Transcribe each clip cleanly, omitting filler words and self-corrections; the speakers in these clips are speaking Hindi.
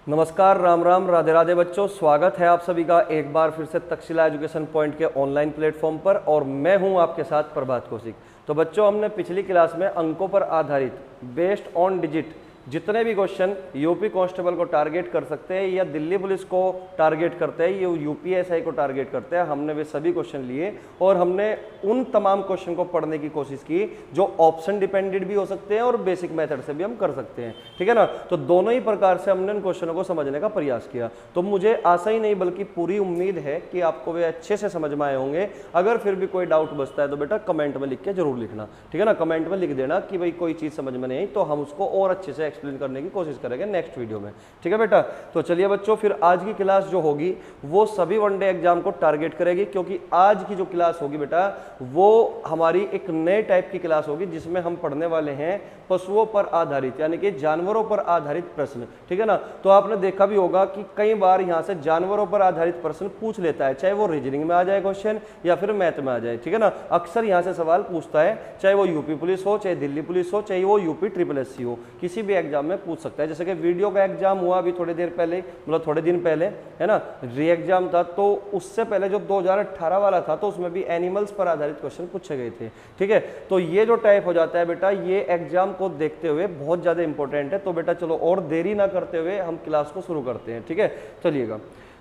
नमस्कार, राम राम, राधे राधे बच्चों। स्वागत है आप सभी का एक बार फिर से तक्षशिला एजुकेशन पॉइंट के ऑनलाइन प्लेटफॉर्म पर और मैं हूं आपके साथ प्रभात कौशिक। तो बच्चों, हमने पिछली क्लास में अंकों पर आधारित बेस्ड ऑन डिजिट जितने भी क्वेश्चन यूपी कांस्टेबल को टारगेट कर सकते हैं या दिल्ली पुलिस को टारगेट करते हैं, ये यूपीएसआई को टारगेट करते हैं, हमने वे सभी क्वेश्चन लिए और हमने उन तमाम क्वेश्चन को पढ़ने की कोशिश की जो ऑप्शन डिपेंडेंट भी हो सकते हैं और बेसिक मेथड से भी हम कर सकते हैं। ठीक है ना। तो दोनों ही प्रकार से हमने उन क्वेश्चनों को समझने का प्रयास किया। तो मुझे आशा ही नहीं बल्कि पूरी उम्मीद है कि आपको वे अच्छे से समझ में आए होंगे। अगर फिर भी कोई डाउट बचता है तो बेटा कमेंट में लिख के जरूर लिखना। ठीक है ना। कमेंट में लिख देना कि भाई कोई चीज समझ में नहीं आई, तो हम उसको और अच्छे से एक्सप्लेन करने की कोशिश करेंगे नेक्स्ट वीडियो में। ठीक है बेटा। तो चलिए बच्चों, फिर आज की क्लास जो होगी वो सभी वनडे एग्जाम को टारगेट करेगी, क्योंकि आज की जो क्लास होगी बेटा वो हमारी एक नए टाइप की क्लास होगी जिसमें हम पढ़ने वाले हैं पशुओं पर आधारित यानी कि जानवरों पर आधारित प्रश्न। ठीक है ना। तो आपने देखा भी होगा कि कई बार यहां से जानवरों पर आधारित प्रश्न पूछ लेता है, चाहे वो रीजनिंग में आ जाए क्वेश्चन या फिर मैथ में आ जाए। ठीक है ना। अक्सर यहां से सवाल पूछता है, चाहे वो यूपी पुलिस हो, चाहे दिल्ली पुलिस हो, चाहे वो यूपी SSS हो, किसी भी एग्जाम में पूछ सकता है। जैसे कि वीडियो का एग्जाम हुआ अभी थोड़ी देर पहले, मतलब थोड़े दिन पहले, है ना, री एग्जाम था, तो उससे पहले जो 2018 वाला था तो उसमें भी एनिमल्स पर आधारित क्वेश्चन पूछे गए थे। ठीक है। तो ये जो टाइप हो जाता है बेटा, ये एग्जाम को देखते हुए बहुत ज्यादा इंपॉर्टेंट है। तो बेटा चलो और देरी ना करते हुए हम क्लास को शुरू करते हैं। ठीक है। चलिएगा,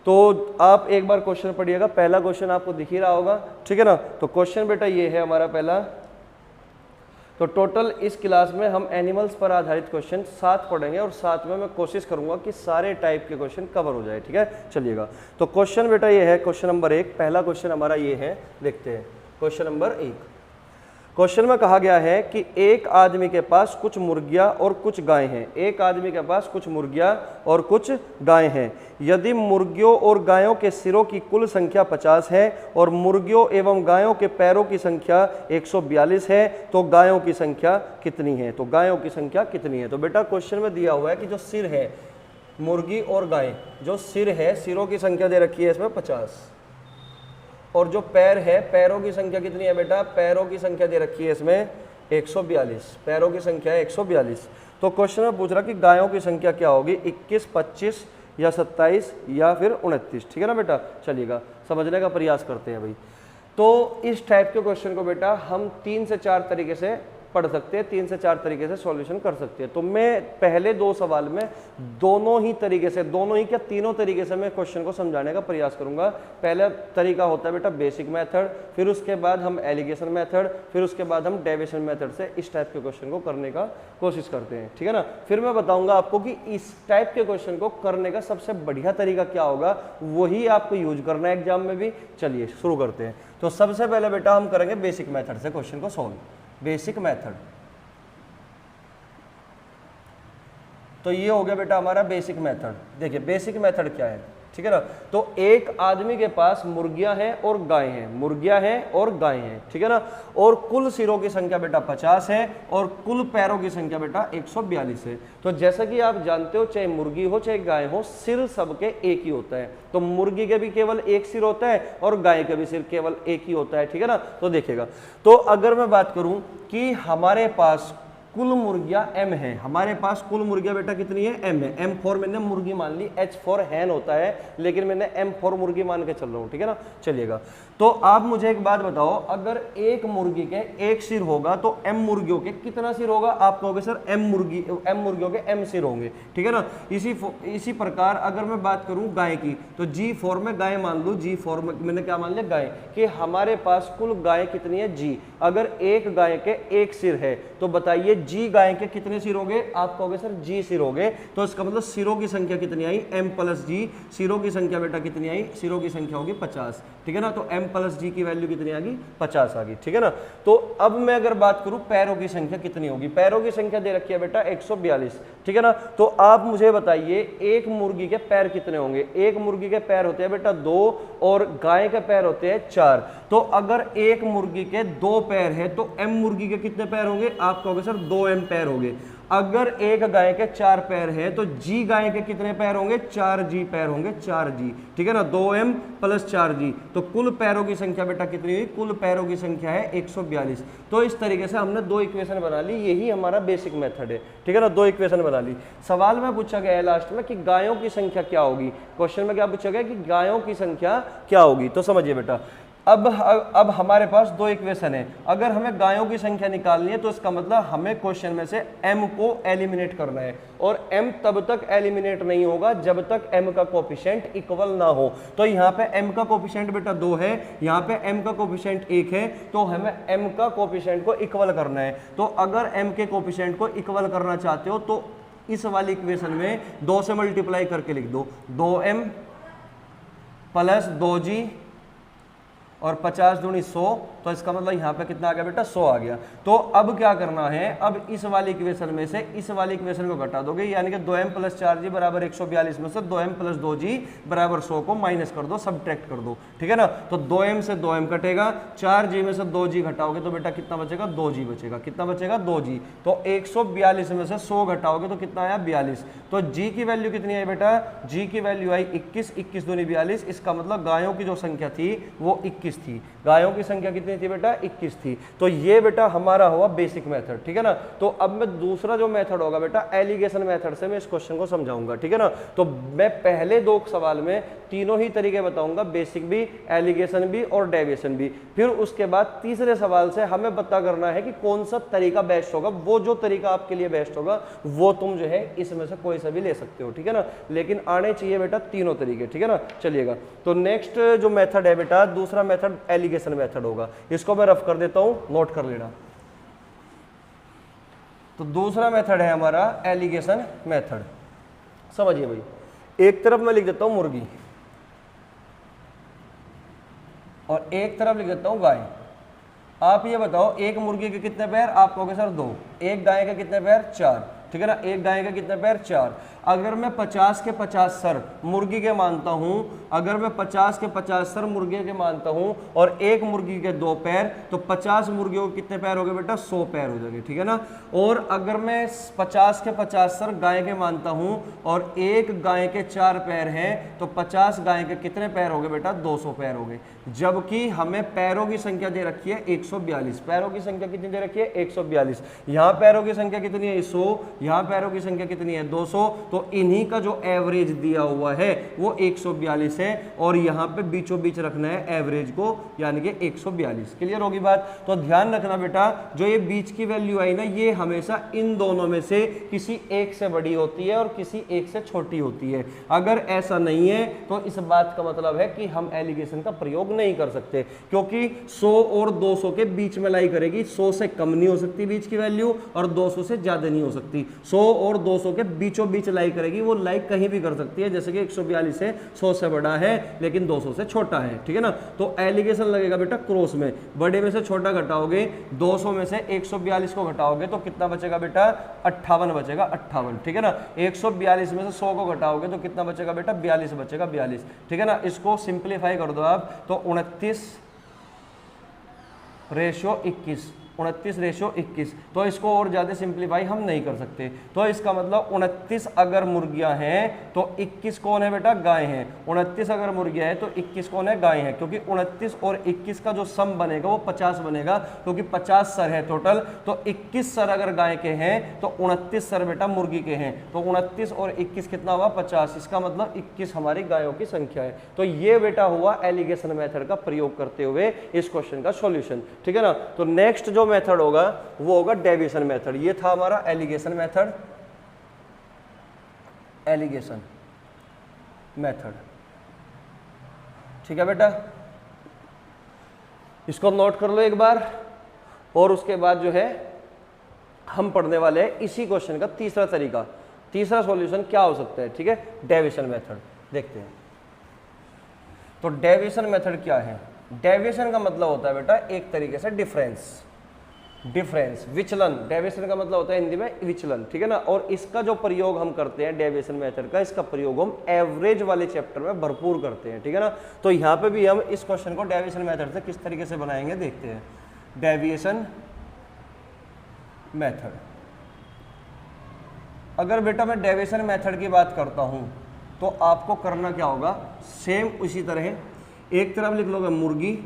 तो आप एक बार क्वेश्चन पढ़िएगा। पहला क्वेश्चन आपको दिख ही रहा होगा। ठीक है ना। तो क्वेश्चन बेटा ये है हमारा पहला। तो टोटल इस क्लास में हम एनिमल्स पर आधारित क्वेश्चन 7 पढ़ेंगे और साथ में मैं कोशिश करूंगा कि सारे टाइप के क्वेश्चन कवर हो जाए। ठीक है। चलिएगा, तो क्वेश्चन बेटा ये है, क्वेश्चन नंबर 1। पहला क्वेश्चन हमारा ये है, देखते हैं क्वेश्चन नंबर 1। क्वेश्चन में कहा गया है कि एक आदमी के पास कुछ मुर्गियां और कुछ गायें हैं। एक आदमी के पास कुछ मुर्गियां और कुछ गायें हैं। यदि मुर्गियों और गायों के सिरों की कुल संख्या 50 है और मुर्गियों एवं गायों के पैरों की संख्या 142 है तो गायों की संख्या कितनी है? तो गायों की संख्या कितनी है? तो बेटा क्वेश्चन में दिया हुआ है कि जो सिर है मुर्गी और गाय, जो सिर है, सिरों की संख्या दे रखी है इसमें 50 और जो पैर है, पैरों की संख्या कितनी है बेटा? पैरों की संख्या दे रखी है इसमें 142। पैरों की संख्या है 142। तो क्वेश्चन में पूछ रहा कि गायों की संख्या क्या होगी? 21, 25 या 27 या फिर 29। ठीक है ना बेटा। चलिएगा, समझने का प्रयास करते हैं भाई। तो इस टाइप के क्वेश्चन को बेटा हम 3 से 4 तरीके से पढ़ सकते हैं, 3 से 4 तरीके से सॉल्यूशन कर सकते हैं। तो मैं पहले 2 सवाल में दोनों ही तरीके से, दोनों ही क्या तीनों तरीके से मैं क्वेश्चन को समझाने का प्रयास करूंगा। पहला तरीका होता है बेटा बेसिक मेथड, फिर उसके बाद हम एलिगेशन मेथड, फिर उसके बाद हम डेविएशन मेथड से इस टाइप के क्वेश्चन को करने का कोशिश करते हैं। ठीक है ना। फिर मैं बताऊंगा आपको कि इस टाइप के क्वेश्चन को करने का सबसे बढ़िया तरीका क्या होगा, वही आपको यूज करना है एग्जाम में भी। चलिए शुरू करते हैं। तो सबसे पहले बेटा हम करेंगे बेसिक मेथड से क्वेश्चन को सॉल्व। बेसिक मेथड, तो ये हो गया बेटा हमारा बेसिक मेथड। देखिए बेसिक मेथड क्या है। ठीक है ना। तो एक आदमी के पास मुर्गियां हैं और गायें हैं, मुर्गियां हैं और गायें हैं। ठीक है ना। और कुल सिरों की संख्या बेटा 50 है और कुल पैरों की संख्या बेटा 142 है। तो जैसा कि आप जानते हो, चाहे मुर्गी हो चाहे गाय हो, सिर सबके एक ही होता है। तो मुर्गी के भी केवल एक सिर होता है और गाय का भी सिर केवल एक ही होता है। ठीक है ना। तो देखिएगा, तो अगर मैं बात करूं कि हमारे पास कुल मुर्गियां m है, हमारे पास कुल मुर्गियां बेटा कितनी है? m है। m फॉर मैंने मुर्गी मान ली, h फॉर हैन होता है, लेकिन मैंने m फॉर मुर्गी मान के चल रहा हूं। ठीक है ना। चलिएगा, तो आप मुझे एक बात बताओ, अगर एक मुर्गी के एक सिर होगा तो m मुर्गियों के कितना सिर होगा? आप कहोगे सर m मुर्गियों के m सिर होंगे। ठीक है ना। इसी प्रकार अगर मैं बात करूं गाय की, तो g फॉर में गाय मान लू, g फॉर में मैंने क्या मान लिया? गाय। कि हमारे पास कुल गाय कितनी है? g। अगर एक गाय के एक सिर है तो बताइए जी गाय के कितने सिर होंगे? आप कहोगे सर जी सिर होंगे। तो इसका मतलब सिरों की संख्या कितनी आई? m प्लस जी। सिरों की संख्या बेटा कितनी आई? सिरों की संख्या होगी 50। ठीक है ना। तो m प्लस जी की वैल्यू कितनी आ गई? 50 आ गई। ठीक है ना। तो अब मैं अगर बात करूं पैरों की संख्या कितनी होगी? पैरों की संख्या दे रखी है बेटा 142। ठीक है ना। तो आप मुझे बताइए एक मुर्गी के पैर कितने होंगे? एक मुर्गी के पैर होते हैं बेटा 2 और गाय के पैर होते हैं 4। तो अगर एक मुर्गी के 2 पैर है तो m मुर्गी के कितने पैर होंगे? आप कहोगे सर 2m पैर होंगे। अगर एक गाय के 4 पैर हैं तो जी गाय के कितने पैर होंगे, 4g पैर होंगे, 4g, ठीक है ना, 2m प्लस 4g, तो कुल पैरों की संख्या बेटा कितनी हुई, कुल पैरों की संख्या है 142। तो इस तरीके से हमने 2 इक्वेशन बना ली, यही हमारा बेसिक मेथड है, ठीक है ना, 2 इक्वेशन बना ली। सवाल में पूछा गया है लास्ट में कि गायों की संख्या क्या होगी, क्वेश्चन में क्या पूछा गया कि गायों की संख्या क्या होगी। तो समझिए बेटा, अब हमारे पास 2 इक्वेशन है, अगर हमें गायों की संख्या निकालनी है तो इसका मतलब हमें क्वेश्चन में से m को एलिमिनेट करना है, और m तब तक एलिमिनेट नहीं होगा जब तक m का कोफिशिएंट इक्वल ना हो। तो यहाँ पे m का कोफिशिएंट बेटा 2 है, यहाँ पे m का कोफिशिएंट 1 है, तो हमें m का कोफिशिएंट को इक्वल करना है। तो अगर m के कोफिशिएंट को इक्वल करना चाहते हो तो इस वाली इक्वेशन में 2 से मल्टीप्लाई करके लिख दो, 2m प्लस 2g और 50 दूनी 100, तो इसका मतलब यहाँ पे कितना आ गया बेटा, 100 आ गया। तो अब क्या करना है, अब इस वाली इक्वेशन में से इस वाली इक्वेशन को घटा दोगे, यानी कि 2m प्लस 4g बराबर 142 में से 2m प्लस 2g बराबर 100 को माइनस कर दो, सब्ट्रैक्ट कर दो, ठीक है ना। तो 2m से 2m कटेगा, 4g में से 2g घटाओगे तो बेटा कितना बचेगा, 2g बचेगा, कितना बचेगा, 2g। तो 142 में से 100 घटाओगे तो कितना आया, 42। तो g की वैल्यू कितनी आई बेटा, g की वैल्यू आई 21, 21 दूनी 42, इसका मतलब गायों की जो संख्या थी वो 21 थी, गायों की संख्या कितनी थी बेटा, 21 थी। तो ये बेटा हमारा हुआ बेसिक मेथड, ठीक है ना। तो अब मैं दूसरा जो मेथड होगा बेटा एलिगेशन मेथड से मैं इस क्वेश्चन को समझाऊंगा, ठीक है ना। तो मैं पहले 2 सवाल में तीनों ही तरीके बताऊंगा, बेसिक भी, एलिगेशन भी और डेविएशन भी। फिर उसके बाद तीसरे सवाल से हमें पता करना है कि कौन सा तरीका बेस्ट होगा, वो जो तरीका आपके लिए बेस्ट होगा वो तुम जो है इसमें से कोई सा भी ले सकते हो, ठीक है ना, लेकिन आने चाहिए बेटा तीनों तरीके, ठीक है ना। चलिएगा, तो नेक्स्ट जो मेथड है बेटा, दूसरा मेथड एलिगेशन मेथड होगा, इसको मैं रफ कर देता हूं, नोट कर लेना। तो दूसरा मेथड है हमारा एलिगेशन मेथड, समझिए भाई। एक तरफ मैं लिख देता हूं मुर्गी और एक तरफ लिख देता हूं गाय। आप ये बताओ, एक मुर्गी के कितने पैर, आप कहोगे सर 2, एक गाय के कितने पैर, 4, ठीक है ना, एक गाय के कितने पैर, 4। अगर मैं 50 के 50 सर मुर्गी के मानता हूं, अगर मैं 50 के 50 सर मुर्गी के मानता हूं और एक मुर्गी के 2 पैर, तो 50 मुर्गियों के कितने पैर हो गए बेटा, 100 पैर हो जाएंगे, ठीक है ना। और अगर मैं 50 के 50 सर गाय के मानता हूं और एक गाय के 4 पैर हैं, तो 50 गाय के कितने पैर हो गए बेटा, 200 पैर हो गए। जबकि हमें पैरों की संख्या दे रखी है 142, पैरों की संख्या कितनी दे रखी है, 142। यहाँ पैरों की संख्या कितनी है, 100, यहाँ पैरों की संख्या कितनी है, 200। तो इन्हीं का जो एवरेज दिया हुआ है वो 142 है, और यहाँ पे बीचों बीच रखना है एवरेज को, यानी कि 142। क्लियर होगी बात। तो ध्यान रखना बेटा, जो ये बीच की वैल्यू आई ना, ये हमेशा इन दोनों में से किसी एक से बड़ी होती है और किसी एक से छोटी होती है। अगर ऐसा नहीं है तो इस बात का मतलब है कि हम एलिगेशन का प्रयोग नहीं कर सकते, क्योंकि 100 और 200 के बीच में लाई करेगी, 100 से कम नहीं हो सकती बीच की वैल्यू और 200 से ज्यादा नहीं हो सकती। 100 और 200 के बीचों बीच लाई करेगी, वो लाई कहीं भी कर सकती है, जैसे कि 142 है, 100 से बड़ा है लेकिन 200 से छोटा है, ठीक है ना। तो एलिगेशन लगेगा बेटा क्रॉस में, बड़े में से छोटा घटाओगे, 200 में से 142 को घटाओगे तो कितना बचेगा बेटा, 58 बचेगा, 58, ठीक है ना। 142 में से 100 को घटाओगे तो कितना बचेगा बेटा, 42 बचेगा, 42, ठीक है ना। इसको सिंप्लीफाई कर दो आप, तो 29:21, 29:21। तो इसको और ज़्यादा सिंप्लीफाई हम नहीं कर सकते। तो इसका मतलब 29 अगर मुर्गियां हैं तो 21 कौन है बेटा, गाय हैं। 29 अगर मुर्गियां हैं तो 21 कौन है, गाय हैं, क्योंकि 29 और 21 का जो सम बनेगा वो 50 बनेगा, क्योंकि 50 सर है टोटल। तो 21 सर अगर गाय के हैं तो 29 सर बेटा मुर्गी के हैं, तो 29 और 21 कितना हुआ, 50। इसका मतलब 21 हमारी गायों की संख्या है। तो ये बेटा हुआ एलिगेशन मेथड का प्रयोग करते हुए इस क्वेश्चन का सॉल्यूशन, ठीक है ना। तो नेक्स्ट जो मेथड होगा वो होगा डेविएशन मेथड। ये था हमारा एलिगेशन मेथड, एलिगेशन मेथड, ठीक है बेटा। इसको नोट कर लो एक बार, और उसके बाद जो है हम पढ़ने वाले हैं इसी क्वेश्चन का तीसरा तरीका, तीसरा सॉल्यूशन क्या हो सकता है, ठीक है, डेविएशन मेथड। देखते हैं तो डेविएशन मेथड क्या है। डेविएशन का मतलब होता है बेटा एक तरीके से डिफरेंस, डिफरेंस, विचलन। डेविएशन का मतलब होता है हिंदी में विचलन, ठीक है ना। और इसका जो प्रयोग हम करते हैं डेविएशन मेथड का, इसका प्रयोग हम एवरेज वाले चैप्टर में भरपूर करते हैं, ठीक है ना। तो यहाँ पे भी हम इस क्वेश्चन को डेविएशन मेथड से किस तरीके से बनाएंगे देखते हैं। डेविएशन मेथड, अगर बेटा मैं डेविएशन मेथड की बात करता हूं तो आपको करना क्या होगा, सेम उसी तरह एक तरफ लिख लोगे मुर्गी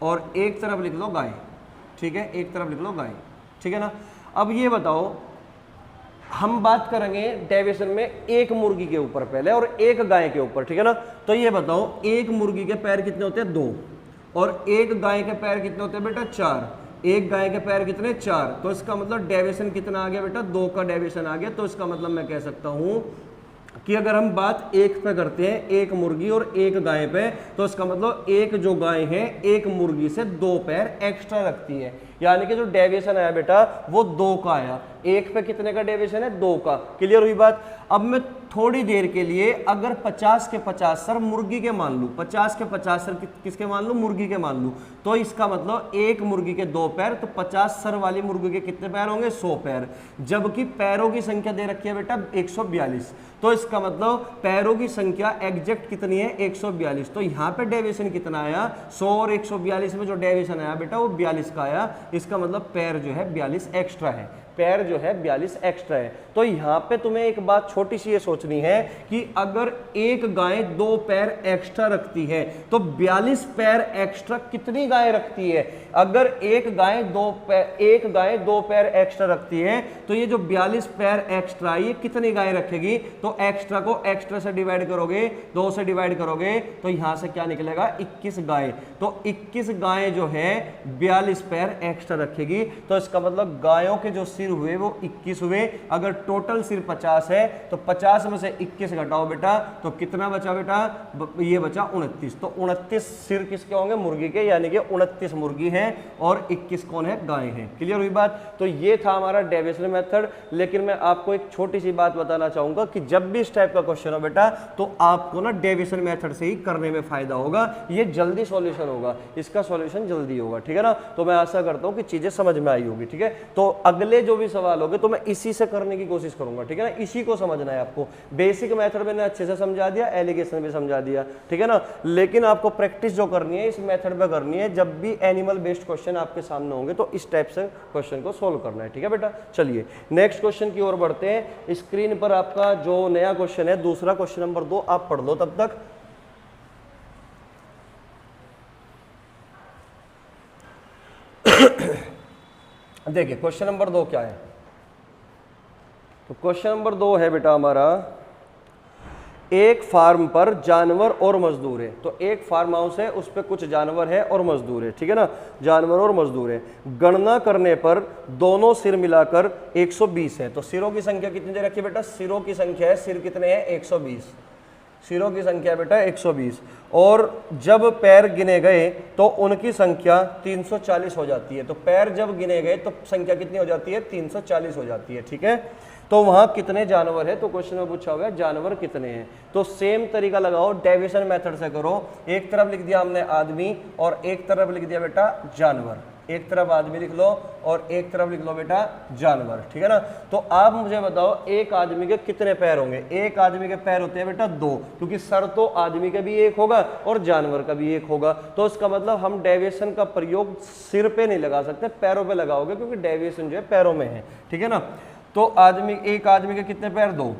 और एक तरफ लिख लो गाय, ठीक है, एक तरफ लिख लो गाय, ठीक है ना। अब ये बताओ, हम बात करेंगे डेविएशन में एक मुर्गी के ऊपर पहले और एक गाय के ऊपर, ठीक है ना। तो ये बताओ, एक मुर्गी के पैर कितने होते हैं, 2, और एक गाय के पैर कितने होते हैं बेटा, 4। एक गाय के पैर कितने, 4। तो इसका मतलब डेविएशन कितना आ गया बेटा, 2 का डेविएशन आ गया। तो इसका मतलब मैं कह सकता हूं कि अगर हम बात एक पे करते हैं, एक मुर्गी और एक गाय पे, तो इसका मतलब एक जो गाय है एक मुर्गी से 2 पैर एक्स्ट्रा रखती है, यानी कि जो डेविएशन आया बेटा वो 2 का आया। एक पे कितने का डेविएशन है, 2 का। क्लियर हुई बात। अब मैं थोड़ी देर के लिए अगर 50 के 50 सर मुर्गी के मान लूं, 50 के 50 सर किसके मान लूं, मुर्गी के मान लूं, तो इसका मतलब एक मुर्गी के 2 पैर, तो 50 सर वाली मुर्गी के कितने पैर होंगे, 100 पैर। जबकि पैरों की संख्या दे रखी है बेटा 142, तो इसका मतलब पैरों की संख्या एग्जैक्ट कितनी है, 142। तो यहाँ पे डेविएशन कितना आया, 100 और 142 में जो डेविएशन आया बेटा वो 42 का आया। इसका मतलब पैर जो है 42 एक्स्ट्रा है, पैर जो है 42 एक्स्ट्रा है। तो यहाँ पे तुम्हें एक बात छोटी सी ये सोचनी है कि अगर एक गाय 2 पैर एक्स्ट्रा रखती है तो 42 पैर एक्स्ट्रा कितनी गाय रखती है। अगर एक गाय 2 पैर एक्स्ट्रा रखती है तो ये जो 42 पैर एक्स्ट्रा ये कितनी गाय रखेगी, तो एक्स्ट्रा को एक्स्ट्रा से डिवाइड करोगे, 2 से डिवाइड करोगे तो यहां से क्या निकलेगा, 21 गाय। तो 21 गाय जो है 42 पैर एक्स्ट्रा रखेगी। तो इसका मतलब गायों के जो सिर हुए वो 21 हुए। अगर टोटल सिर 50 है तो 50 में से 21 घटाओ बेटा, तो कितना बचा बेटा, ये बचा 29। तो 29 सिर किसके होंगे, मुर्गी के, यानी कि 29 मुर्गी हैं और 21 कौन है, गाय हैं। क्लियर हुई बात। तो ये था हमारा डेविएशन मेथड। लेकिन मैं आपको एक छोटी सी बात बताना चाहूंगा कि जब भी इस टाइप का क्वेश्चन हो बेटा तो आपको ना डेविएशन मेथड से ही करने में फायदा होगा, ये जल्दी सॉल्यूशन होगा, इसका सॉल्यूशन जल्दी होगा, ठीक है ना। तो मैं आशा करता हूं कि चीजें समझ में आई होगी, ठीक है। तो अगले जो भी सवाल होंगे तो मैं इसी से करने की कोशिश करूंगा, ठीक है ना। इसी को समझना है आपको। बेसिक मेथड मैंने अच्छे से समझा दिया, एलिगेशन भी समझा दिया, ठीक है ना। लेकिन आपको प्रैक्टिस जो करनी है इस मेथड पे करनी है। जब भी एनिमल बेस्ड क्वेश्चन आपके सामने होंगे तो इस टाइप से क्वेश्चन को सोल्व करना है, ठीक है बेटा। चलिए नेक्स्ट क्वेश्चन की ओर बढ़ते हैं। स्क्रीन पर आपका जो नया क्वेश्चन है, दूसरा क्वेश्चन नंबर 2 आप पढ़ लो तब तक। देखिए क्वेश्चन नंबर 2 क्या है। तो क्वेश्चन नंबर 2 है बेटा हमारा, एक फार्म पर जानवर और मजदूर है। तो एक फार्म हाउस है, उस पर कुछ जानवर है और मजदूर है, ठीक है ना। जानवर और मजदूर है। गणना करने पर दोनों सिर मिलाकर 120 है। तो सिरों की संख्या कितनी दे रखी है बेटा, सिरों की संख्या है, सिर कितने हैं, 120। सिरों की संख्या है बेटा 120। और जब पैर गिने गए तो उनकी संख्या 340 हो जाती है। तो पैर जब गिने गए तो संख्या कितनी हो जाती है, 340 हो जाती है, ठीक है। तो वहां कितने जानवर है, तो क्वेश्चन में पूछा हुआ है जानवर कितने हैं। तो सेम तरीका लगाओ, डेविएशन मेथड से करो। एक तरफ लिख दिया हमने आदमी और एक तरफ लिख दिया बेटा जानवर। एक तरफ आदमी लिख लो और एक तरफ लिख लो बेटा जानवर, ठीक है ना। तो आप मुझे बताओ एक आदमी के कितने पैर होंगे। एक आदमी के पैर होते हैं बेटा 2, क्योंकि सर तो आदमी का भी एक होगा और जानवर का भी एक होगा। तो इसका मतलब हम डेविएशन का प्रयोग सिर पे नहीं लगा सकते, पैरों पे लगाओगे, क्योंकि डेविएशन जो है पैरों में है, ठीक है ना। तो एक आदमी के कितने पैर, 2।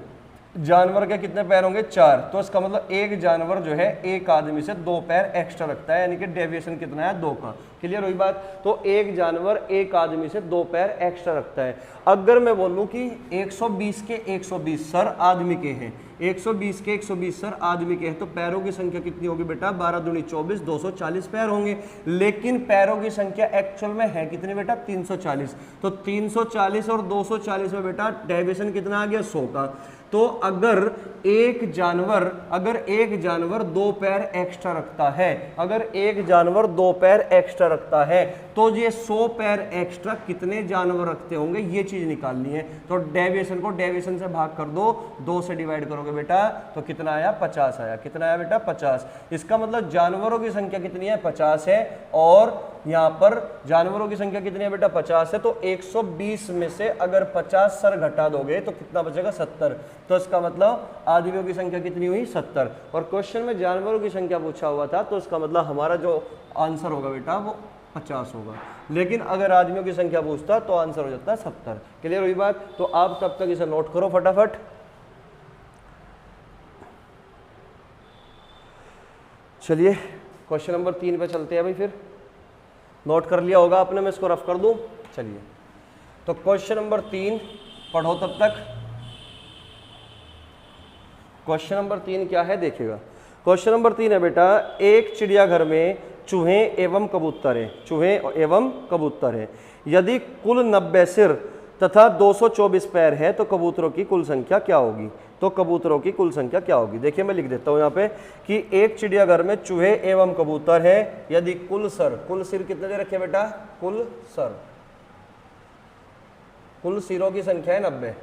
जानवर के कितने पैर होंगे, 4। तो इसका मतलब एक जानवर जो है एक आदमी से 2 पैर एक्स्ट्रा रखता है, यानी कि डेविएशन कितना है, 2 का। क्लियर हुई बात। तो एक जानवर एक आदमी से 2 पैर एक्स्ट्रा रखता है। अगर मैं बोलूं कि 120 के 120 सर आदमी के हैं, 120 के 120 सर आदमी के हैं, तो पैरों की संख्या कितनी होगी बेटा, 12 दूनी 24, 240 पैर होंगे। लेकिन पैरों की संख्या एक्चुअल में है कितनी बेटा, 340। तो 340 और 240 में बेटा डेविएशन कितना आ गया, 100 का। तो अगर एक जानवर 2 पैर एक्स्ट्रा रखता है, अगर एक जानवर 2 पैर एक्स्ट्रा रखता है, तो ये 100 पैर एक्स्ट्रा कितने जानवर रखते होंगे, ये चीज निकालनी है। तो डेविएशन को डेविएशन से भाग कर दो, 2 से डिवाइड करोगे बेटा, तो कितना आया, 50 आया। कितना आया बेटा, 50। इसका मतलब जानवरों की संख्या कितनी है, 50 है। और यहाँ पर जानवरों की संख्या कितनी है बेटा, 50 है। तो 120 में से अगर 50 सर घटा दोगे तो कितना बचेगा, 70। तो इसका मतलब आदमियों की संख्या कितनी हुई, 70। और क्वेश्चन में जानवरों की संख्या पूछा हुआ था, तो इसका मतलब हमारा जो आंसर होगा बेटा वो 50 होगा। लेकिन अगर आदमियों की संख्या पूछता तो आंसर हो जाता है 70। क्लियर हुई बात? तो आप तब तक इसे नोट करो फटाफट। चलिए क्वेश्चन नंबर 3 पे चलते हैं भाई। फिर नोट कर लिया होगा आपने, मैं इसको रफ कर दूं। चलिए तो क्वेश्चन नंबर 3 पढ़ो तब तक। क्वेश्चन नंबर 3 क्या है देखिएगा। क्वेश्चन नंबर 3 है बेटा, एक चिड़ियाघर में चूहे एवं कबूतर हैं, चूहे एवं कबूतर हैं। यदि कुल 90 सिर तथा 224 पैर है तो कबूतरों की कुल संख्या क्या होगी? तो कबूतरों की कुल संख्या क्या होगी? देखिए मैं लिख देता हूं यहाँ पे कि एक चिड़ियाघर में चूहे एवं कबूतर है, यदि कुल सिर कितने दे रखे बेटा? कुल सिरों की संख्या है 90।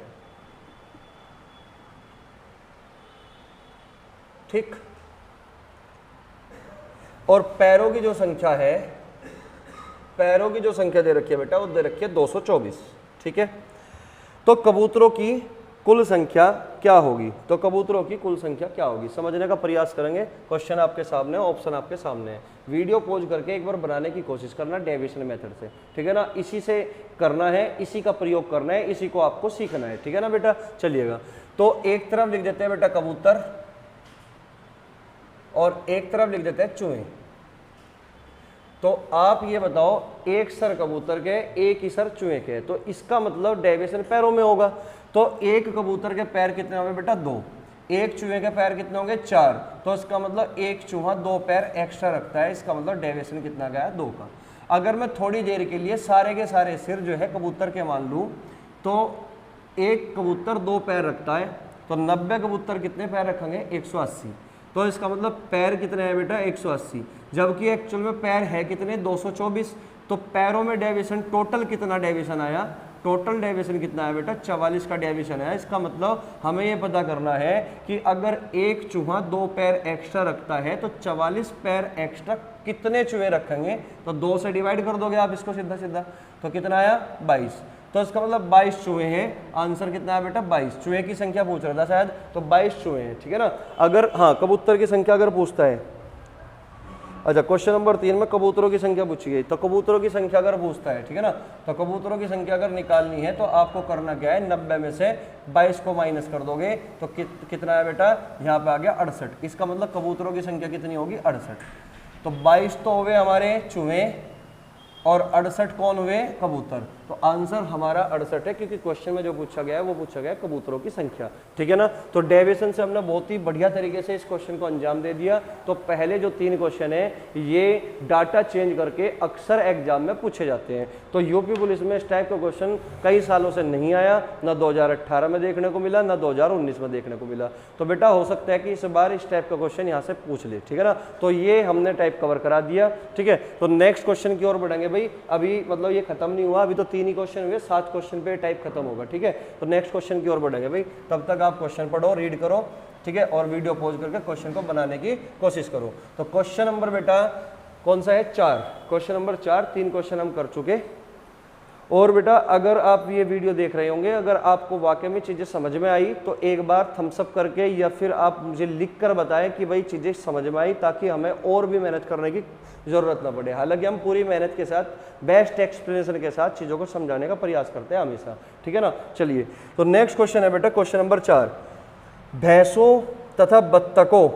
ठीक। और पैरों की जो संख्या है, पैरों की जो संख्या दे रखी है बेटा वो दे रखी है 224। ठीक है। तो कबूतरों की कुल संख्या क्या होगी? तो कबूतरों की कुल संख्या क्या होगी समझने का प्रयास करेंगे। क्वेश्चन आपके सामने, ऑप्शन आपके सामने है। वीडियो पॉज करके एक बार बनाने की कोशिश करना डेविएशन मेथड से, ठीक है ना। इसी से करना है, इसी का प्रयोग करना है, इसी को आपको सीखना है, ठीक है ना बेटा। चलिएगा तो एक तरफ लिख देते हैं बेटा कबूतर और एक तरफ लिख देते हैं चूहे। तो आप ये बताओ, एक सर कबूतर के एक ही सर चूहे के, तो इसका मतलब डेविएशन पैरों में होगा। तो एक कबूतर के पैर कितने होंगे बेटा? 2। एक चूहे के पैर कितने होंगे? 4। तो इसका मतलब एक चूहा 2 पैर एक्स्ट्रा रखता है, इसका मतलब डेविएशन कितना गया? 2 का। अगर मैं थोड़ी देर के लिए सारे के सारे सिर जो है कबूतर के मान लूँ, तो एक कबूतर 2 पैर रखता है, तो 90 कबूतर कितने पैर रखेंगे? 180। तो इसका मतलब पैर कितने हैं बेटा? 180। जबकि एक्चुअल में पैर है कितने? 224। तो पैरों में डेविएशन टोटल कितना डेविएशन आया? टोटल डेविएशन कितना है बेटा? 44 का डेविएशन है। इसका मतलब हमें ये पता करना है कि अगर एक चूहा 2 पैर एक्स्ट्रा रखता है तो 44 पैर एक्स्ट्रा कितने चूहे रखेंगे? तो 2 से डिवाइड कर दोगे आप इसको सीधा सीधा, तो कितना आया? 22। तो इसका मतलब 22 चूहे हैं। आंसर कितना है बेटा? 22। चूहे की संख्या पूछ रहा था शायद, तो 22 चूहे हैं, ठीक है ना। अगर हाँ कबूतर की संख्या अगर पूछता है, अच्छा क्वेश्चन नंबर 3 में कबूतरों की संख्या पूछी गई, तो कबूतरों की संख्या अगर पूछता है, ठीक है ना, तो कबूतरों की संख्या अगर निकालनी है तो आपको करना क्या है? 90 में से 22 को माइनस कर दोगे तो कितना है बेटा? यहाँ पे आ गया 68। इसका मतलब कबूतरों की संख्या कितनी होगी? 68। तो 22 तो हुए हमारे चूहे और 68 कौन हुए? कबूतर। तो आंसर हमारा 68 है, क्योंकि क्वेश्चन में जो पूछा गया है वो पूछा गया है कबूतरों की संख्या, ठीक है ना। तो डेविएशन से हमने बहुत ही बढ़िया तरीके से इस क्वेश्चन को अंजाम दे दिया। तो पहले जो 3 क्वेश्चन है ये डाटा चेंज करके अक्सर एग्जाम में पूछे जाते हैं। तो यूपी पुलिस में इस टाइप का क्वेश्चन कई सालों से नहीं आया, ना 2018 में देखने को मिला, ना 2019 में देखने को मिला। तो बेटा हो सकता है कि इस बार इस टाइप का क्वेश्चन यहाँ से पूछ ले, ठीक है ना। तो ये हमने टाइप कवर करा दिया, ठीक है। तो नेक्स्ट क्वेश्चन की ओर बढ़ेंगे भाई। अभी मतलब ये खत्म नहीं हुआ, अभी तो 3 ही क्वेश्चन हुए, 7 क्वेश्चन पे टाइप खत्म होगा, ठीक है। तो नेक्स्ट क्वेश्चन की ओर बढ़ेंगे भाई। तब तक आप क्वेश्चन पढ़ो, रीड करो, ठीक है, और वीडियो पॉज करके क्वेश्चन को बनाने की कोशिश करो। तो क्वेश्चन नंबर बेटा कौन सा है? 4। क्वेश्चन नंबर 4, 3 क्वेश्चन हम कर चुके। और बेटा अगर आप ये वीडियो देख रहे होंगे, अगर आपको वाकई में चीज़ें समझ में आई तो एक बार थम्स अप करके या फिर आप मुझे लिख कर बताएं कि भाई चीज़ें समझ में आई, ताकि हमें और भी मेहनत करने की ज़रूरत ना पड़े। हालांकि हम पूरी मेहनत के साथ, बेस्ट एक्सप्लेनेशन के साथ चीज़ों को समझाने का प्रयास करते हैं हमेशा, ठीक है ना। चलिए तो नेक्स्ट क्वेश्चन है बेटा क्वेश्चन नंबर 4। भैंसों तथा बत्तखों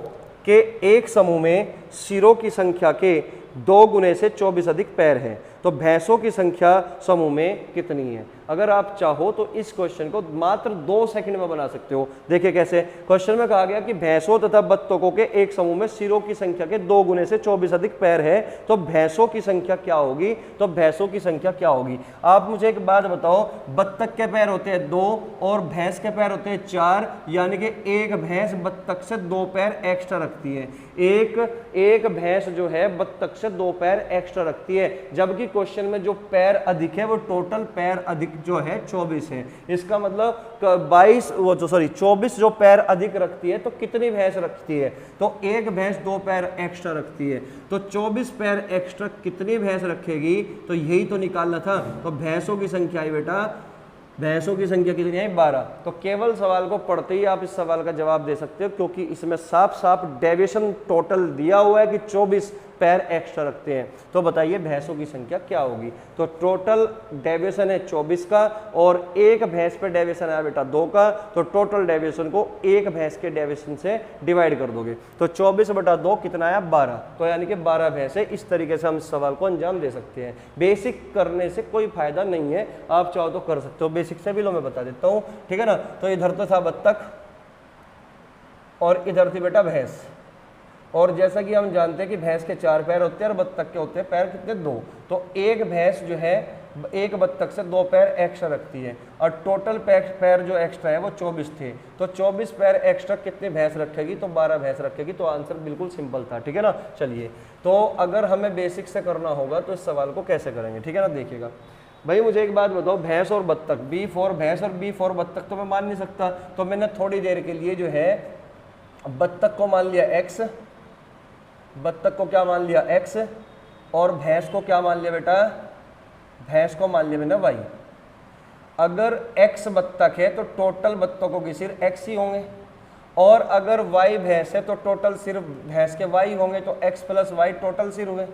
के एक समूह में सिरों की संख्या के 2 गुने से 24 अधिक पैर हैं, तो भैंसों की संख्या समूह में कितनी है? अगर आप चाहो तो इस क्वेश्चन को मात्र 2 सेकंड में बना सकते हो। देखिए कैसे। क्वेश्चन में कहा गया कि भैंसों तथा बत्तखों के एक समूह में सिरों की संख्या के 2 गुने से 24 अधिक पैर है, तो भैंसों की संख्या क्या होगी? तो भैंसों की संख्या क्या होगी? आप मुझे एक बात बताओ, बत्तख के पैर होते हैं 2 और भैंस के पैर होते हैं 4, यानी कि एक भैंस बत्तख से 2 पैर एक्स्ट्रा रखती है। एक भैंस जो है बत्तख से 2 पैर एक्स्ट्रा रखती है, जबकि क्वेश्चन में जो पैर अधिक है वो टोटल पैर अधिक जो है 24 है। इसका मतलब 24 जो पैर अधिक रखती है, तो कितनी भैंस रखती है? तो एक भैंस 2 पैर एक्स्ट्रा रखती है, तो 24 पैर एक्स्ट्रा कितनी भैंस रखेगी? तो यही तो निकालना था। तो भैंसों की संख्या है बेटा, भैंसों की संख्या कितनी है? 12। तो केवल सवाल को पढ़ते ही आप इस सवाल का जवाब दे सकते हो, क्योंकि इसमें साफ साफ डेविएशन टोटल दिया हुआ है कि 24 पैर एक्स्ट्रा रखते हैं। तो बताइए भैंसों की संख्या क्या होगी। तो टोटल डेविएशन है 24 का और एक भैंस पे डेविएशन आया बेटा 2 का, तो टोटल डेविएशन को एक भैंस के डेविएशन से डिवाइड कर दोगे तो 24/2 कितना आया 12। तो यानी कि 12 भैंस है। इस तरीके से हम इस सवाल को अंजाम दे सकते हैं। बेसिक करने से कोई फायदा नहीं है, आप चाहो तो कर सकते हो। बेसिक से भी लो मैं बता देता हूँ, ठीक है ना। तो इधर तो था बत्तख और इधर थी बेटा भैंस, और जैसा कि हम जानते हैं कि भैंस के 4 पैर होते हैं और बत्तख के होते हैं पैर कितने 2। तो एक भैंस जो है एक बत्तख से 2 पैर एक्स्ट्रा रखती है और टोटल पैर जो एक्स्ट्रा है वो 24 थे। तो 24 पैर एक्स्ट्रा कितनी भैंस रखेगी, तो 12 भैंस रखेगी। तो आंसर बिल्कुल सिंपल था, ठीक है ना। चलिए, तो अगर हमें बेसिक से करना होगा तो इस सवाल को कैसे करेंगे, ठीक है ना। देखिएगा भाई, मुझे एक बात बताओ, भैंस और बत्तख, बी फॉर भैंस और बी फॉर बत्तख तो मैं मान नहीं सकता। तो मैंने थोड़ी देर के लिए जो है बत्तख को मान लिया x, बत्तख को क्या मान लिया x, और भैंस को क्या मान लिया बेटा, भैंस को मान लिया मैंने y। अगर x बत्तख है तो टोटल बत्तखों के सिर x ही होंगे, और अगर y भैंस है तो टोटल सिर भैंस के y होंगे। तो x प्लस वाई टोटल सिर हुए,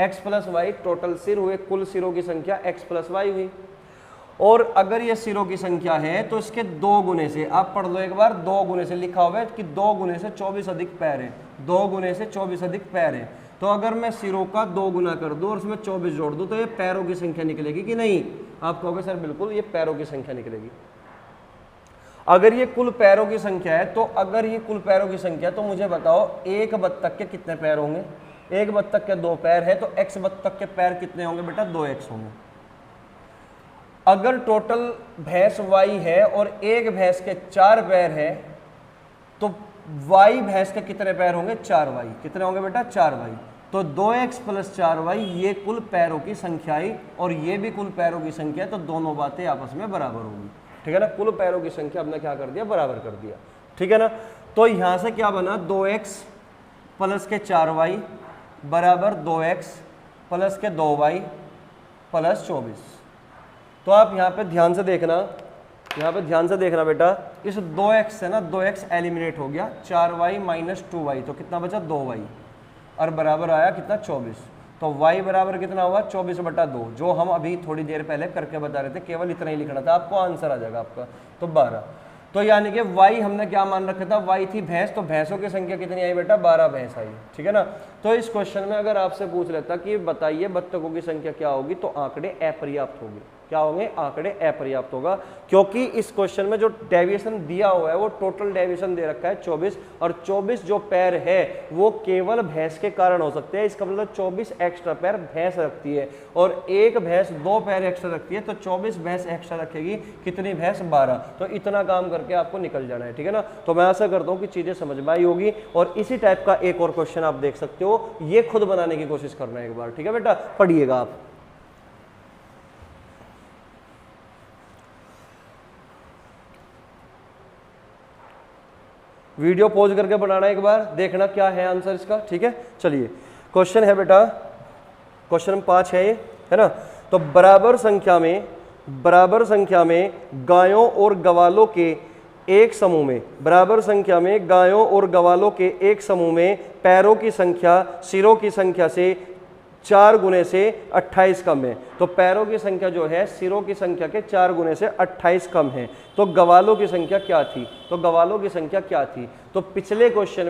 x प्लस वाई टोटल सिर हुए, कुल सिरों की संख्या x प्लस वाई हुई। और अगर ये सिरों की संख्या है तो इसके 2 गुने से, आप पढ़ लो एक बार, 2 गुने से लिखा हुआ है कि 2 गुने से 24 अधिक पैर है, 2 गुने से 24 अधिक पैर है। तो अगर मैं सिरों का 2 गुना कर दूं और उसमें 24 जोड़ दूं तो ये पैरों की संख्या निकलेगी कि नहीं। आप कहोगे सर बिल्कुल ये पैरों की संख्या निकलेगी। अगर ये कुल पैरों की संख्या है तो अगर ये कुल पैरों की संख्या तो मुझे बताओ एक बत्तख के कितने पैर होंगे। एक बत्तख के 2 पैर है तो x बत्तख के पैर कितने होंगे बेटा, 2x होंगे। अगर टोटल भैंस y है और एक भैंस के 4 पैर है तो y भैंस के कितने पैर होंगे, 4y। कितने होंगे बेटा, 4y। तो 2x प्लस 4y ये कुल पैरों की संख्या आई और ये भी कुल पैरों की संख्या है। तो दोनों बातें आपस में बराबर होंगी, ठीक है ना। कुल पैरों की संख्या हमने क्या कर दिया, बराबर कर दिया, ठीक है ना। तो यहां से क्या बना, 2x प्लस के 4y बराबर 2x प्लस के 2y प्लस 24। तो आप यहाँ पे ध्यान से देखना, यहाँ पे ध्यान से देखना बेटा, इस 2x से ना 2x एलिमिनेट हो गया, 4y माइनस 2y तो कितना बचा 2y, और बराबर आया कितना 24। तो y बराबर कितना हुआ 24/2, जो हम अभी थोड़ी देर पहले करके बता रहे थे, केवल इतना ही लिखना था, आपको आंसर आ जाएगा आपका। तो 12। तो यानी कि y हमने क्या मान रखा था, y थी भैंस, तो भैंसों की संख्या कितनी आई बेटा, 12 भैंस आई, ठीक है ना। तो इस क्वेश्चन में अगर आपसे पूछ लेता कि बताइए बत्तखों की संख्या क्या होगी, तो आंकड़े अपर्याप्त होंगे। क्या होंगे, आंकड़े अपर्याप्त होगा, क्योंकि इस क्वेश्चन में जो डेविएशन दिया हुआ है वो टोटल डेविएशन दे रखा है 24, और 24 जो पैर है वो केवल भैंस के कारण हो सकते हैं। इसका मतलब 24 एक्स्ट्रा पैर भैंस रखती है और एक भैंस 2 पैर एक्स्ट्रा रखती है, तो 24 भैंस एक्स्ट्रा रखेगी, कितनी भैंस, 12। तो इतना काम करके आपको निकल जाना है, ठीक है ना। तो मैं आशा करता हूँ कि चीजें समझ में आई होगी, और इसी टाइप का एक और क्वेश्चन आप देख सकते हो, ये खुद बनाने की कोशिश करना है एक बार, ठीक है बेटा। पढ़िएगा आप। वीडियो पॉज करके बनाना एक बार, देखना क्या है आंसर इसका, ठीक है। चलिए, क्वेश्चन है बेटा, क्वेश्चन 5 है ये, है ना। तो बराबर संख्या में गायों और गवालों के एक समूह में, बराबर संख्या में गायों और गवालों के एक समूह में पैरों की संख्या सिरों की संख्या से 4 गुने से 28 कम है। तो पैरों की संख्या जो है सिरों की संख्या के 4 गुने से 28 कम है। तो गवालों की संख्या क्या थी, तो गवालों की संख्या क्या थी, तो पिछले क्वेश्चन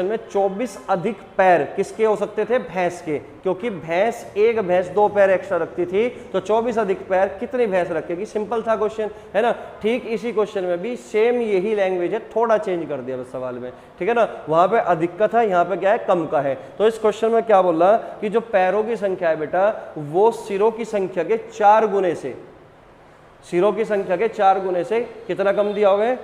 में 24 अधिक पैर किसके हो सकते थे, भैंस के, क्योंकि एक भैंस 2 पैर एक्स्ट्रा रखती थी, तो 24 अधिक पैर कितनी भैंस रखेगी, सिंपल था क्वेश्चन, है ना। ठीक इसी क्वेश्चन में भी सेम यही लैंग्वेज है, थोड़ा चेंज कर दिया बस सवाल में, ठीक है ना। वहां पे अधिक का था, यहाँ पे क्या है, कम का है। तो इस क्वेश्चन में क्या बोला कि जो पैरों की संख्या है बेटा वो सिरों की संख्या के 4 गुने से, सिरों की संख्या के 4 गुने से कितना कम दिया हुआ है,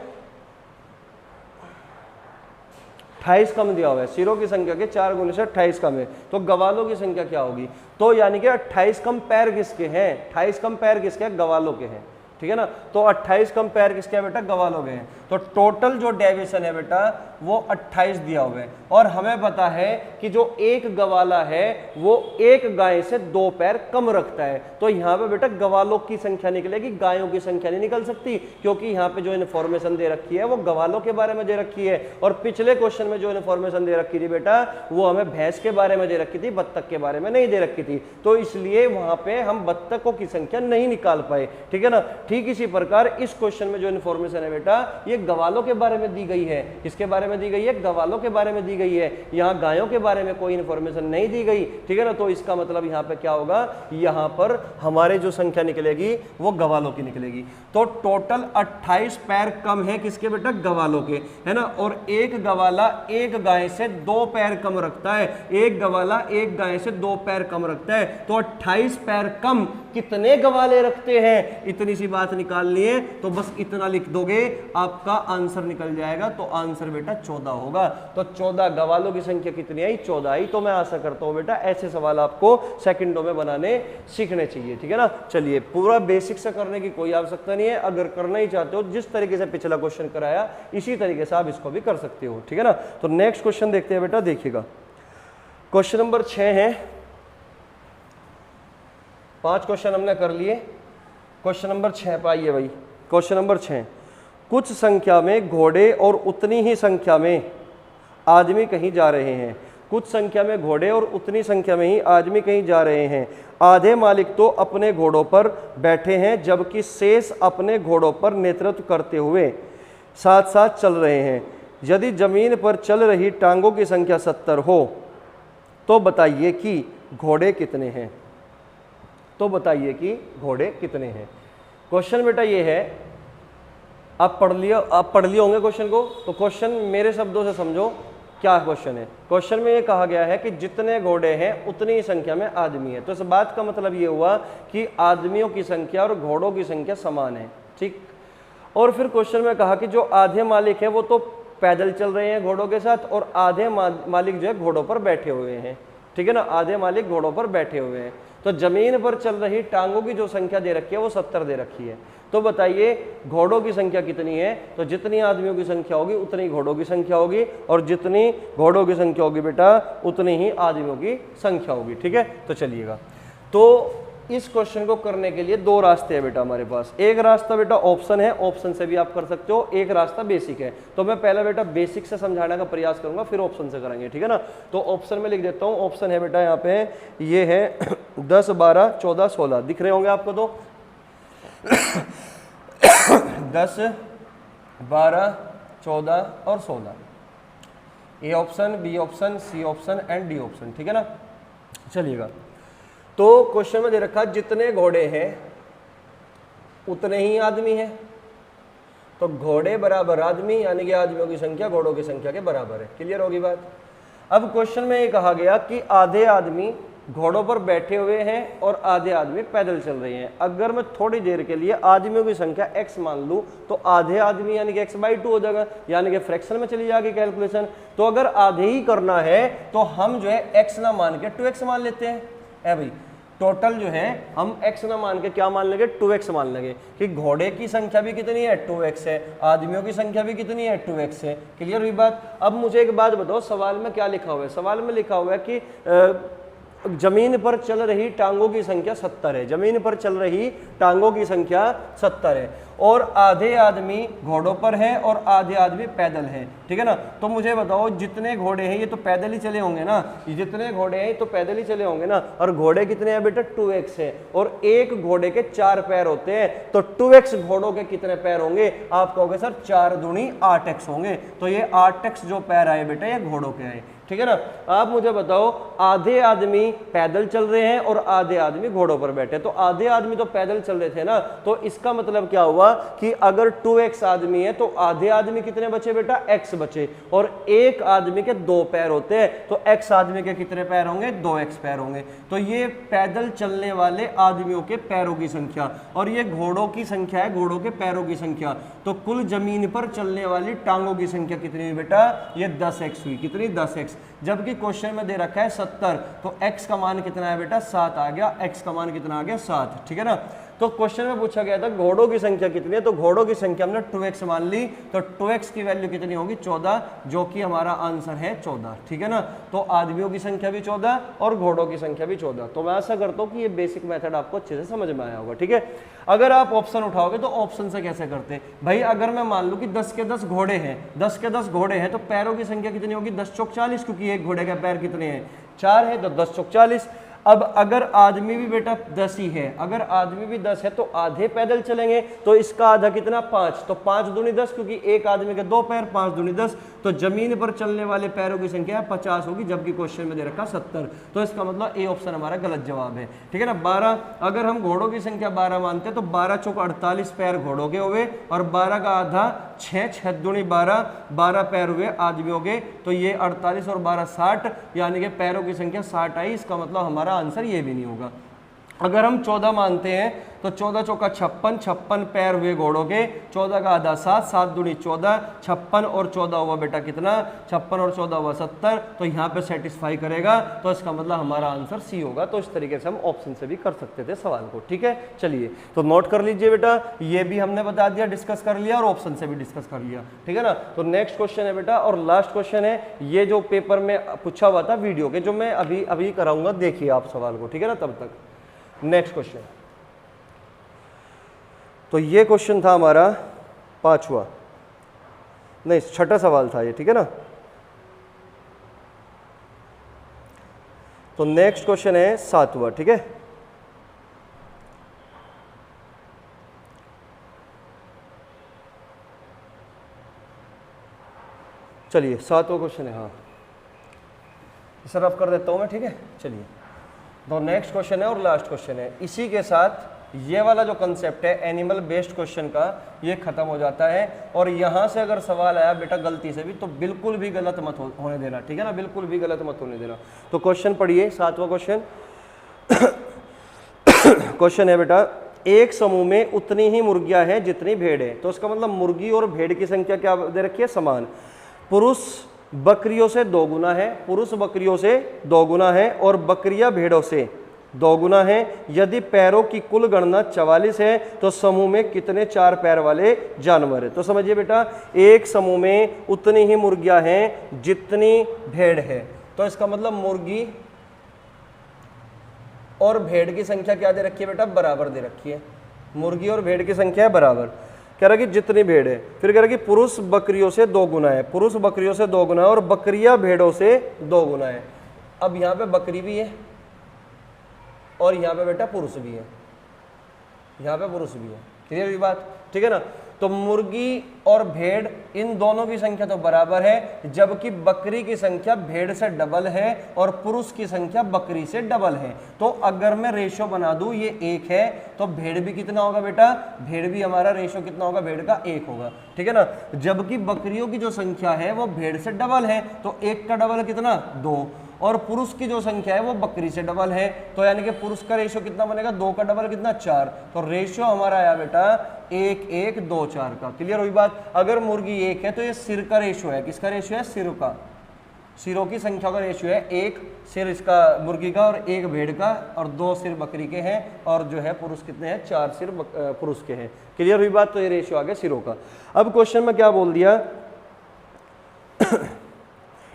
28 कम दिया हुआ है। सिरों की संख्या के 4 गुने से 28 कम है। तो गवालों की संख्या क्या होगी, तो यानी कि 28 कम पैर किसके हैं, 28 कम पैर किसके हैं, गवालों के हैं, ठीक है ना। तो 28 कम पैर किसके हैं बेटा, गवालों के हैं। तो टोटल जो डेविएशन है बेटा वो 28 दिया हुआ है, और हमें पता है कि जो एक गवाला है वो एक गाय से 2 पैर कम रखता है। तो यहाँ पे बेटा गवालों की संख्या निकलेगी, गायों की संख्या नहीं निकल सकती, क्योंकि यहाँ पे जो इन्फॉर्मेशन दे रखी है वो गवालों के बारे में दे रखी है। और पिछले क्वेश्चन में जो इन्फॉर्मेशन दे रखी थी बेटा वो हमें भैंस के बारे में दे रखी थी, बत्तख के बारे में नहीं दे रखी थी, तो इसलिए वहां पे हम बत्तखों की संख्या नहीं निकाल पाए। ठीक है ना। ठीक इसी प्रकार इस क्वेश्चन में जो इन्फॉर्मेशन है बेटा ये गवालों के बारे में दी गई है। किसके बारे में दी गई है? गवालों के बारे में दी गई है। यहाँ गायों के बारे में कोई इन्फॉर्मेशन नहीं दी गई। ठीक है ना। तो इसका मतलब यहाँ पे क्या होगा, यहाँ पर हमारे जो संख्या निकलेगी वो गवालों की निकलेगी। तो टोटल 28 पैर कम है किसके बेटा? गवालों के, है ना। और एक गवाला एक गाय से 2 पैर कम रखता है, एक गवाला एक गाय से 2 पैर कम रखता है। तो 28 पैर कम कितने गवाले रखते हैं, इतनी सी बात निकालनी है, तो बस इतना लिख दोगे आपका आंसर निकल जाएगा। तो आंसर बेटा 14 होगा। तो 14 गवालों की संख्या कितनी आई? 14 आई। तो मैं आशा करता हूं बेटा ऐसे सवाल आपको सेकंडों में बनाने सीखने चाहिए। ठीक है ना। चलिए, पूरा बेसिक से करने की कोई आवश्यकता नहीं है, अगर करना ही चाहते हो जिस तरीके से पिछला क्वेश्चन कराया इसी तरीके से आप इसको भी कर सकते हो। ठीक है ना। तो नेक्स्ट क्वेश्चन देखते हैं बेटा, देखिएगा क्वेश्चन नंबर 6 है। 5 क्वेश्चन हमने कर लिए, क्वेश्चन नंबर 6 पे आइए भाई। क्वेश्चन नंबर 6, कुछ संख्या में घोड़े और उतनी ही संख्या में आदमी कहीं जा रहे हैं। कुछ संख्या में घोड़े और उतनी संख्या में ही आदमी कहीं जा रहे हैं। आधे मालिक तो अपने घोड़ों पर बैठे हैं, जबकि शेष अपने घोड़ों पर नेतृत्व करते हुए साथ साथ चल रहे हैं। यदि जमीन पर चल रही टांगों की संख्या 70 हो तो बताइए कि घोड़े कितने हैं। तो बताइए कि घोड़े कितने हैं। क्वेश्चन बेटा ये है, आप पढ़ लिए होंगे क्वेश्चन को। तो क्वेश्चन मेरे शब्दों से समझो क्या क्वेश्चन है। क्वेश्चन में ये कहा गया है कि जितने घोड़े हैं उतनी ही संख्या में आदमी है। तो इस बात का मतलब ये हुआ कि आदमियों की संख्या और घोड़ों की संख्या समान है। ठीक। और फिर क्वेश्चन में कहा कि जो आधे मालिक है वो तो पैदल चल रहे हैं घोड़ों के साथ, और आधे मालिक जो है घोड़ों पर बैठे हुए हैं। ठीक है ना। आधे मालिक घोड़ों पर बैठे हुए हैं। तो जमीन पर चल रही टांगों की जो संख्या दे रखी है वो 70 दे रखी है। तो बताइए घोड़ों की संख्या कितनी है। तो जितनी आदमियों की संख्या होगी उतनी घोड़ों की संख्या होगी, और जितनी घोड़ों की संख्या होगी बेटा उतनी ही आदमियों की संख्या होगी। ठीक है। तो चलिएगा, तो इस क्वेश्चन को करने के लिए 2 रास्ते हैं बेटा हमारे पास। एक रास्ता बेटा ऑप्शन है, ऑप्शन से भी आप कर सकते हो। एक रास्ता बेसिक है। तो मैं पहला बेटा बेसिक से समझाने का प्रयास करूंगा, फिर ऑप्शन से करेंगे। ठीक है ना। तो ऑप्शन में लिख देता हूं। ऑप्शन है बेटा यहाँ पे, ये है 10, 12, 14, 16 दिख रहे होंगे आपको। तो 10, 12, 14 और 16, A option, B option, C option and D option. ठीक है ना। चलिएगा, तो क्वेश्चन में दे रखा जितने घोड़े हैं उतने ही आदमी हैं। तो घोड़े बराबर आदमी, यानी कि आदमियों की संख्या घोड़ों की संख्या के बराबर है। क्लियर होगी बात। अब क्वेश्चन में ये कहा गया कि आधे आदमी घोड़ों पर बैठे हुए हैं और आधे आदमी पैदल चल रहे हैं। अगर मैं थोड़ी देर के लिए आदमियों की संख्या x मान लूं तो आधे आदमी यानी कि x/2 हो जाएगा, यानी कि फ्रैक्शन में चली जाएगी कैलकुलेशन। तो अगर आधे ही करना है तो हम जो है x ना मान के 2x मान लेते हैं। भाई टोटल जो है हम x ना मान के क्या मान लेंगे, 2x मान लेंगे कि घोड़े की संख्या भी कितनी है, 2x है, आदमियों की संख्या भी कितनी है, 2x है। क्लियर हुई बात। अब मुझे एक बात बताओ, सवाल में क्या लिखा हुआ है। सवाल में लिखा हुआ है कि जमीन पर चल रही टांगों की संख्या 70 है। जमीन पर चल रही टांगों की संख्या 70 है, और आधे आदमी घोड़ों पर है और आधे आदमी पैदल है। ठीक है ना। तो मुझे बताओ जितने घोड़े हैं ये तो पैदल ही चले होंगे ना, जितने घोड़े हैं तो पैदल ही चले होंगे ना। और घोड़े कितने हैं बेटा, 2x है, और एक घोड़े के 4 पैर होते हैं। तो 2x घोड़ों के कितने पैर होंगे, आप कहोगे सर 4 दूनी 8x होंगे। तो ये 8x जो पैर आए बेटा ये घोड़ों के आए। ठीक है ना। आप मुझे बताओ आधे आदमी पैदल चल रहे हैं और आधे आदमी घोड़ों पर बैठे। तो आधे आदमी तो पैदल चल रहे थे ना, तो इसका मतलब क्या हुआ कि अगर 2x आदमी है तो आधे आदमी कितने बचे बेटा, x बचे, और एक आदमी के 2 पैर होते हैं। तो x आदमी के कितने पैर होंगे, 2x पैर होंगे। तो ये पैदल चलने वाले आदमियों के पैरों की संख्या, और ये घोड़ों की संख्या है, घोड़ों के पैरों की संख्या। तो कुल जमीन पर चलने वाली टांगों की संख्या कितनी हुई बेटा, ये 10x हुई। कितनी, 10x। जबकि क्वेश्चन में दे रखा है 70, तो x का मान कितना है बेटा, 7 आ गया। x का मान कितना आ गया, 7। ठीक है ना। तो क्वेश्चन में पूछा गया था घोड़ों की संख्या कितनी है, तो घोड़ों की संख्या हमने 2x मान ली, तो 2x की वैल्यू कितनी होगी 14, जो कि हमारा आंसर है 14, ठीक है ना। तो आदमियों की संख्या भी 14 और घोड़ों की संख्या भी 14। तो मैं आशा करता हूँ कि ये बेसिक मेथड आपको अच्छे से समझ में आया होगा, ठीक है। अगर आप ऑप्शन उठाओगे तो ऑप्शन से कैसे करते हैं भाई, अगर मैं मान लूं कि 10 के 10 घोड़े हैं, 10 के 10 घोड़े हैं, तो पैरों की संख्या कितनी होगी 10 चौक 40, क्योंकि एक घोड़े का पैर कितने हैं 4 है, तो 10 चौक 40। अब अगर आदमी भी बेटा 10 ही है, अगर आदमी भी 10 है तो आधे पैदल चलेंगे, तो इसका आधा कितना 5, तो 5 दूनी 10, क्योंकि एक आदमी के 2 पैर, 5 दूनी 10, तो जमीन पर चलने वाले पैरों की संख्या 50 होगी, जबकि क्वेश्चन में दे रखा 70। तो इसका मतलब ए ऑप्शन हमारा गलत जवाब है, ठीक है ना। 12, अगर हम घोड़ों की संख्या 12 मानते हैं तो 12 चौक 48 पैर घोड़ों के हुए, और 12 का आधा 6, 6 दूनी 12, 12 पैर हुए आदमियों के, तो ये 48 और 12 60, यानी कि पैरों की संख्या 60 आई। इसका मतलब हमारा आंसर ये भी नहीं होगा। अगर हम 14 मानते हैं तो 14 चौका 56, 56 पैर हुए घोड़ों के, 14 का आधा 7, 7 दूनी 14, 56 और 14 हुआ बेटा कितना 56 और 14 हुआ 70, तो यहाँ पे सेटिस्फाई करेगा, तो इसका मतलब हमारा आंसर सी होगा। तो इस तरीके से हम ऑप्शन से भी कर सकते थे सवाल को, ठीक है। चलिए तो नोट कर लीजिए बेटा, ये भी हमने बता दिया, डिस्कस कर लिया, और ऑप्शन से भी डिस्कस कर लिया, ठीक है ना। तो नेक्स्ट क्वेश्चन है बेटा, और लास्ट क्वेश्चन है, ये जो पेपर में पूछा हुआ था वीडियो के, जो मैं अभी कराऊंगा, देखिए आप सवाल को, ठीक है ना। तब तक नेक्स्ट क्वेश्चन, तो ये क्वेश्चन था हमारा 5वां, नहीं 6ठा सवाल था ये, ठीक है ना। तो नेक्स्ट क्वेश्चन है 7वां, ठीक है। चलिए 7वां क्वेश्चन है, हाँ सर रफ कर देता हूं मैं, ठीक है। चलिए तो नेक्स्ट क्वेश्चन है और लास्ट क्वेश्चन है, इसी के साथ ये वाला जो कंसेप्ट है एनिमल बेस्ड क्वेश्चन का, ये खत्म हो जाता है। और यहां से अगर सवाल आया बेटा गलती से भी, तो बिल्कुल भी गलत मत होने देना, ठीक है ना, बिल्कुल भी गलत मत होने देना। तो क्वेश्चन पढ़िए, 7वां क्वेश्चन। क्वेश्चन है बेटा, एक समूह में उतनी ही मुर्गियां हैं जितनी भेड़ है, तो इसका मतलब मुर्गी और भेड़ की संख्या क्या दे रखी है, समान। पुरुष बकरियों से 2 गुना है, पुरुष बकरियों से 2 गुना है, और बकरियां भेड़ों से 2 गुना है। यदि पैरों की कुल गणना 44 है तो समूह में कितने 4 पैर वाले जानवर है। तो समझिए बेटा, एक समूह में उतनी ही मुर्गियां हैं जितनी भेड़ है, तो इसका मतलब मुर्गी और भेड़ की संख्या क्या दे रखी है बेटा, बराबर दे रखी है। मुर्गी और भेड़ की संख्या है बराबर, कह रहा कि जितनी भेड़ है। फिर कह रहा कि पुरुष बकरियों से 2 गुना है, पुरुष बकरियों से 2 गुना है, और बकरियां भेड़ों से 2 गुना है। अब यहाँ पे बकरी भी है और यहाँ पे बेटा पुरुष भी है, यहाँ पे पुरुष भी है, क्लियर हुई बात, ठीक है ना। तो मुर्गी और भेड़ इन दोनों की संख्या तो बराबर है, जबकि बकरी की संख्या भेड़ से डबल है और पुरुष की संख्या बकरी से डबल है। तो अगर मैं रेशो बना दूं ये 1 है, तो भेड़ भी कितना होगा बेटा, भेड़ भी हमारा रेशो कितना होगा, भेड़ का 1 होगा, ठीक है ना। जबकि बकरियों की जो संख्या है वो भेड़ से डबल है, तो 1 का डबल कितना 2, और पुरुष की जो संख्या है वो बकरी से डबल है, तो यानी कि पुरुष का रेशो कितना बनेगा, 2 का डबल कितना 4। तो रेशो हमारा आया बेटा 1 1 2 4 का, क्लियर हुई बात। अगर मुर्गी 1 है तो ये सिर का रेशो है, किसका रेशो है, सिर का, सिरों की संख्या का रेशो है 1 सिर इसका मुर्गी का और 1 भेड़ का, और 2 सिर बकरी के हैं, और जो है पुरुष कितने हैं, 4 सिर पुरुष के हैं, क्लियर हुई बात। तो ये रेशो आ गया सिरों का। अब क्वेश्चन में क्या बोल दिया,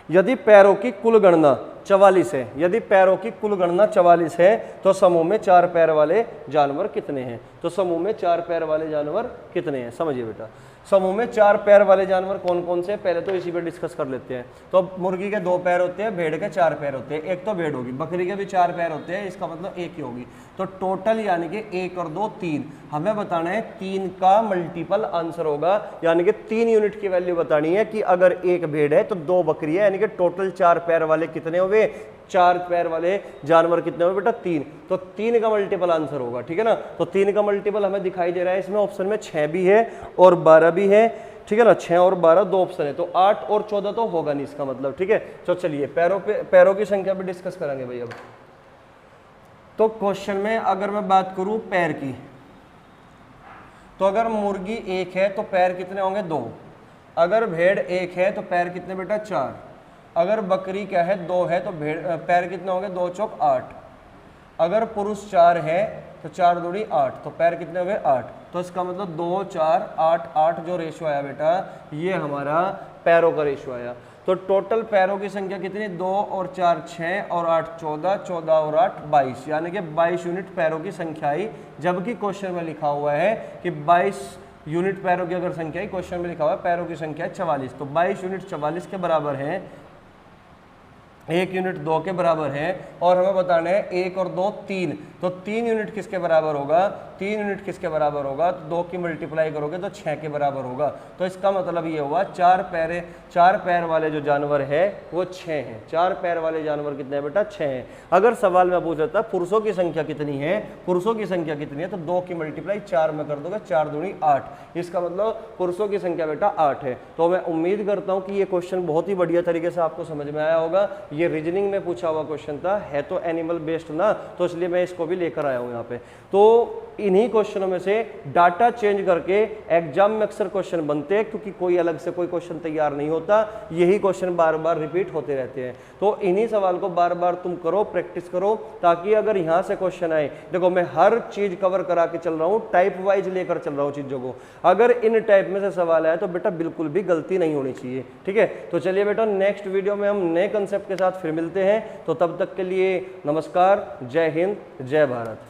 यदि पैरों की कुल गणना 44 है, यदि पैरों की कुल गणना 44 है तो समूह में 4 पैर वाले जानवर कितने हैं। तो समूह में 4 पैर वाले जानवर कितने हैं, समझिए बेटा। समूह में 4 पैर वाले जानवर कौन कौन से, पहले तो इसी पे डिस्कस कर लेते हैं। तो मुर्गी के 2 पैर होते हैं, भेड़ के 4 पैर होते हैं, एक तो भेड़ होगी, बकरी के भी 4 पैर होते हैं, इसका मतलब 1 ही होगी। तो टोटल यानी कि 1 और 2 3, हमें बताना है 3 का मल्टीपल आंसर होगा, यानी कि 3 यूनिट की वैल्यू बतानी है कि अगर 1 भेड़ है तो 2 बकरी है, यानी कि टोटल 4 पैर वाले कितने हुए, 4 पैर वाले जानवर कितने हुए बेटा 3। तो 3 का मल्टीपल आंसर होगा, ठीक है ना। तो 3 का मल्टीपल हमें दिखाई दे रहा है इसमें, ऑप्शन में 6 भी है और 12 भी है, ठीक है ना। 6 और 12 2 ऑप्शन है, तो 8 और 14 तो होगा नहीं इसका मतलब, ठीक है। तो चलिए पैरों की संख्या भी डिस्कस करेंगे भाई। अब तो क्वेश्चन में अगर मैं बात करूं पैर की, तो अगर मुर्गी 1 है तो पैर कितने होंगे 2, अगर भेड़ 1 है तो पैर कितने बेटा 4, अगर बकरी क्या है 2 है तो पैर कितने होंगे 2 चौक 8, अगर पुरुष 4 है तो 4 दूनी 8, तो पैर कितने हो गए 8। तो इसका मतलब 2 4 8 8 जो रेशियो आया बेटा ये हमारा पैरों का रेशियो आया। तो टोटल पैरों की संख्या कितनी, 2 और 4 6 और 8 14, 14 और 8 22, यानी कि 22 यूनिट पैरों की संख्या आई। जबकि क्वेश्चन में लिखा हुआ है कि 22 यूनिट पैरों की अगर संख्या है, क्वेश्चन में लिखा हुआ है पैरों की संख्या 44, तो 22 यूनिट 44 के बराबर है, 1 यूनिट 2 के बराबर है, और हमें बताना है 1 और 2 3, तो 3 यूनिट किसके बराबर होगा, 3 यूनिट किसके बराबर होगा, तो 2 की मल्टीप्लाई करोगे तो 6 के बराबर होगा। तो इसका मतलब ये हुआ 4 पैर वाले जो जानवर है वो 6 हैं। 4 पैर वाले जानवर कितने हैं बेटा, 6 हैं। अगर सवाल में पूछ रहा था पुरुषों की संख्या कितनी है, पुरुषों की संख्या कितनी है, तो 2 की मल्टीप्लाई 4 में कर दोगे, 4 दूनी 8, इसका मतलब पुरुषों की संख्या बेटा 8 है। तो मैं उम्मीद करता हूँ कि ये क्वेश्चन बहुत ही बढ़िया तरीके से आपको समझ में आया होगा। ये रीजनिंग में पूछा हुआ क्वेश्चन था, है तो एनिमल बेस्ड ना, तो इसलिए मैं इसको भी लेकर आया हूं यहाँ पे। तो इन्हीं क्वेश्चनों में से डाटा चेंज करके एग्जाम में अक्सर क्वेश्चन बनते हैं, क्योंकि कोई अलग से कोई क्वेश्चन तैयार नहीं होता, यही क्वेश्चन बार बार रिपीट होते रहते हैं। तो इन्हीं सवाल को बार बार तुम करो, प्रैक्टिस करो, ताकि अगर यहाँ से क्वेश्चन आए, देखो मैं हर चीज कवर करा के चल रहा हूँ, टाइप वाइज लेकर चल रहा हूँ चीजों को। अगर इन टाइप में से सवाल आए तो बेटा बिल्कुल भी गलती नहीं होनी चाहिए, ठीक है। तो चलिए बेटा नेक्स्ट वीडियो में हम नए कंसेप्ट के साथ फिर मिलते हैं। तो तब तक के लिए नमस्कार, जय हिंद, जय भारत।